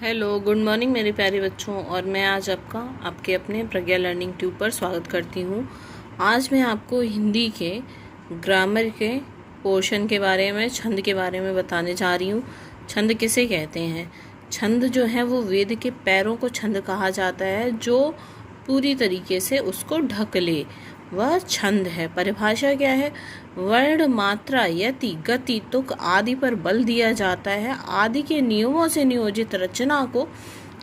Hello, good morning मेरे प्यारे बच्चों। और मैं आज आपके अपने प्रज्ञा लर्निंग ट्यूब पर स्वागत करती हूँ। आज मैं आपको हिंदी के ग्रामर के पोर्शन के बारे में, छंद के बारे में बताने जा रही हूँ। छंद किसे कहते हैं? छंद जो है वो वेद के पैरों को छंद कहा जाता है, जो पूरी तरीके से उसको ढक ले, वह छंद है। परिभाषा क्या है? वर्ण, मात्रा, यति, गति, तुक आदि पर बल दिया जाता है। आदि के नियमों से नियोजित रचना को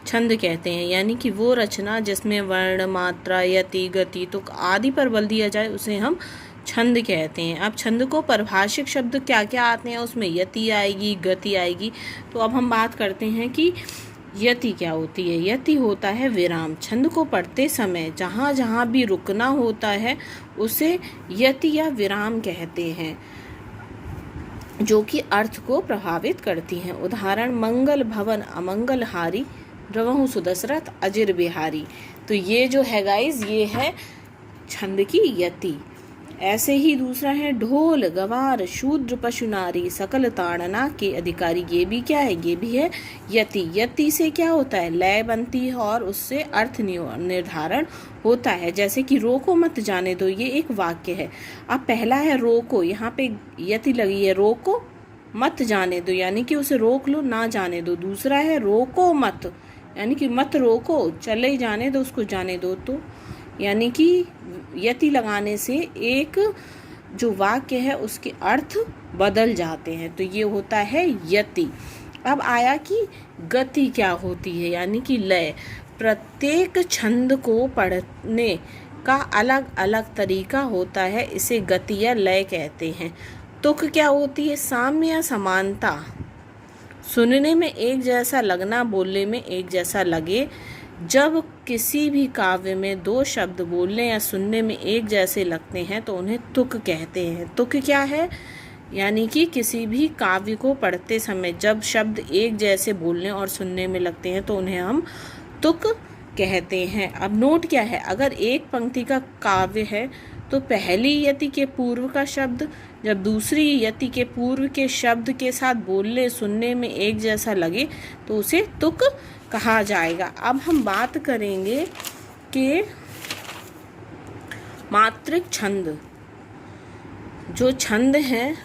छंद कहते हैं। यानी कि वो रचना जिसमें वर्ण, मात्रा, यति, गति, तुक आदि पर बल दिया जाए उसे हम छंद कहते हैं। अब छंद को परिभाषिक शब्द क्या क्या आते हैं, उसमें यति आएगी, गति आएगी। तो अब हम बात करते हैं कि यति क्या होती है। यति होता है विराम। छंद को पढ़ते समय जहाँ जहाँ भी रुकना होता है उसे यति या विराम कहते हैं, जो कि अर्थ को प्रभावित करती हैं। उदाहरण, मंगल भवन अमंगल हारी, रवहु सुदशरथ अजिर बिहारी। तो ये जो है गाइस, ये है छंद की यति। ऐसे ही दूसरा है, ढोल गवार शूद्र पशु नारी सकल ताड़ना के अधिकारी। ये भी क्या है? ये भी है यति। यति से क्या होता है? लय बनती है और उससे अर्थ निर्धारण होता है। जैसे कि रोको मत जाने दो, ये एक वाक्य है। अब पहला है रोको, यहाँ पे यति लगी है, रोको मत जाने दो, यानी कि उसे रोक लो, ना जाने दो। दूसरा है रोको मत, यानी कि मत रोको, चले जाने दो, उसको जाने दो। तो यानी कि यति लगाने से एक जो वाक्य है उसके अर्थ बदल जाते हैं। तो ये होता है यति। अब आया कि गति क्या होती है, यानी कि लय। प्रत्येक छंद को पढ़ने का अलग अलग तरीका होता है, इसे गति या लय कहते हैं। तुक क्या होती है? साम्य या समानता। सुनने में एक जैसा लगना, बोलने में एक जैसा लगे। जब किसी भी काव्य में दो शब्द बोलने या सुनने में एक जैसे लगते हैं तो उन्हें तुक कहते हैं। तुक क्या है? यानी कि किसी भी काव्य को पढ़ते समय जब शब्द एक जैसे बोलने और सुनने में लगते हैं तो उन्हें हम तुक कहते हैं। अब नोट क्या है? अगर एक पंक्ति का काव्य है तो पहली यति के पूर्व का शब्द जब दूसरी यति के पूर्व के शब्द के साथ बोलने सुनने में एक जैसा लगे तो उसे तुक कहा जाएगा। अब हम बात करेंगे कि मात्रिक छंद, जो छंद हैं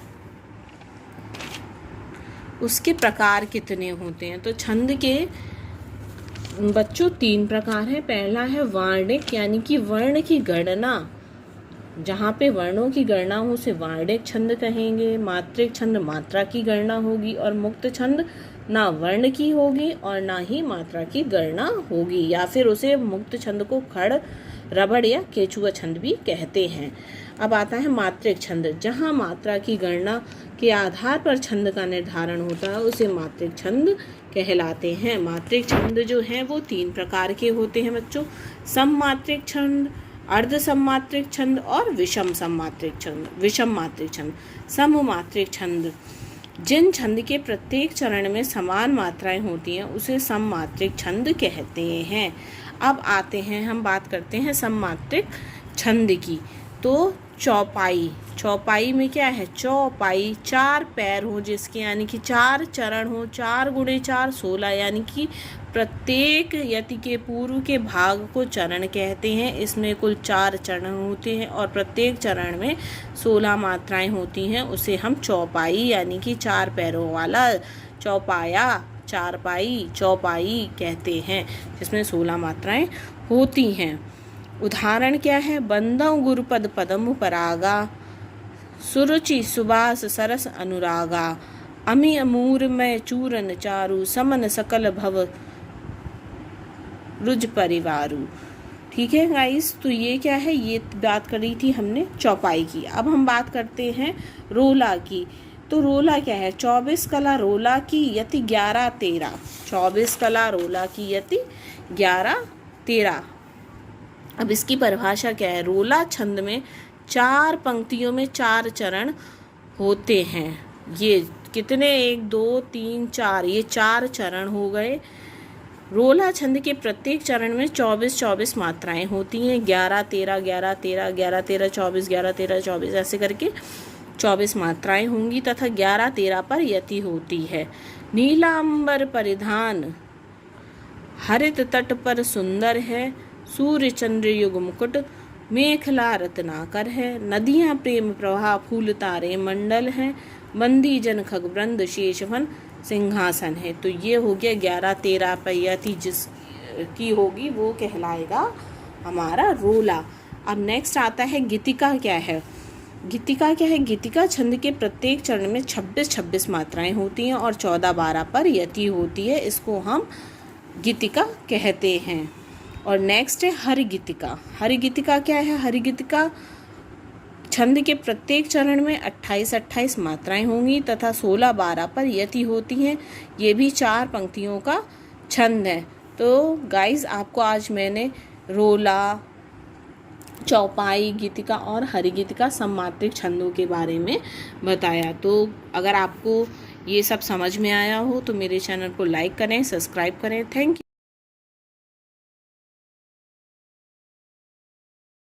उसके प्रकार कितने होते हैं। तो छंद के बच्चों 3 प्रकार हैं। पहला है वार्णिक, यानी कि वर्ण की गणना, जहाँ पे वर्णों की गणना हो उसे वार्णिक छंद कहेंगे। मात्रिक छंद, मात्रा की गणना होगी। और मुक्त छंद, ना वर्ण की होगी और ना ही मात्रा की गणना होगी, या फिर उसे मुक्त छंद को खड़, रबड़ या केचुआ छंद भी कहते हैं। अब आता है मात्रिक छंद, जहाँ मात्रा की गणना के आधार पर छंद का निर्धारण होता है, उसे मात्रिक छंद कहलाते हैं। मात्रिक छंद जो हैं वो 3 प्रकार के होते हैं बच्चों। सममात्रिक छंद, अर्ध सममात्रिक छंद और विषम मात्रिक छंद। सममात्रिक छंद, जिन छंद के प्रत्येक चरण में समान मात्राएं होती हैं उसे सममात्रिक छंद कहते हैं। अब आते हैं, हम बात करते हैं सममात्रिक छंद की। तो चौपाई में क्या है? चौपाई 4 पैर हो जिसके, यानी कि 4 चरण हो। 4 गुणे 4 16, यानी कि प्रत्येक यति के पूर्व के भाग को चरण कहते हैं। इसमें कुल 4 चरण होते हैं और प्रत्येक चरण में 16 मात्राएं होती हैं। उसे हम चौपाई, यानी कि 4 पैरों वाला, चौपाया, चारपाई, चौपाई कहते हैं, जिसमें 16 मात्राएं होती हैं। उदाहरण क्या है? बंदौ गुरुपद पदम परागा, सुरुचि सुबास सरस अनुरागा, अमी अमूर में चूरन चारु, समन सकल भव रुज परिवारु। ठीक है गाइस, तो ये क्या है? ये बात करी थी हमने चौपाई की। अब हम बात करते हैं रोला की। तो रोला क्या है? 24 कला रोला की यति 11 13। 24 कला रोला की यति 11 13। अब इसकी परिभाषा क्या है? रोला छंद में 4 पंक्तियों में 4 चरण होते हैं। ये कितने? 1 2 3 4, ये 4 चरण हो गए। रोला छंद के प्रत्येक चरण में 24 मात्राएं होती हैं। 11 13 11 13 11 13 24 11 13 24, ऐसे करके 24 मात्राएं होंगी तथा 11 13 पर यति होती है। नीलांबर परिधान हरित तट पर सुंदर है, सूर्य चंद्र युग मुकुट, मेखला रत्नाकर है, नदियां प्रेम प्रवाह फूल तारे मंडल है, बंदी जन खग वृंद शेषवन सिंहासन है। तो ये हो गया 11 13 पैयती जिस की होगी वो कहलाएगा हमारा रोला। अब नेक्स्ट आता है गीतिका क्या है। गीतिका क्या है? गीतिका छंद के प्रत्येक चरण में 26-26 मात्राएं होती हैं और 14-12 पर यति होती है, इसको हम गीतिका कहते हैं। और नेक्स्ट है हरिगीतिका। हरिगीतिका क्या है? हरिगीतिका छंद के प्रत्येक चरण में 28-28 मात्राएं होंगी तथा 16-12 पर यति होती हैं, ये भी 4 पंक्तियों का छंद है। तो गाइस आपको आज मैंने रोला, चौपाई, गीतिका और हरिगीतिका सममात्रिक छंदों के बारे में बताया। तो अगर आपको ये सब समझ में आया हो तो मेरे चैनल को लाइक करें, सब्सक्राइब करें। Thank you.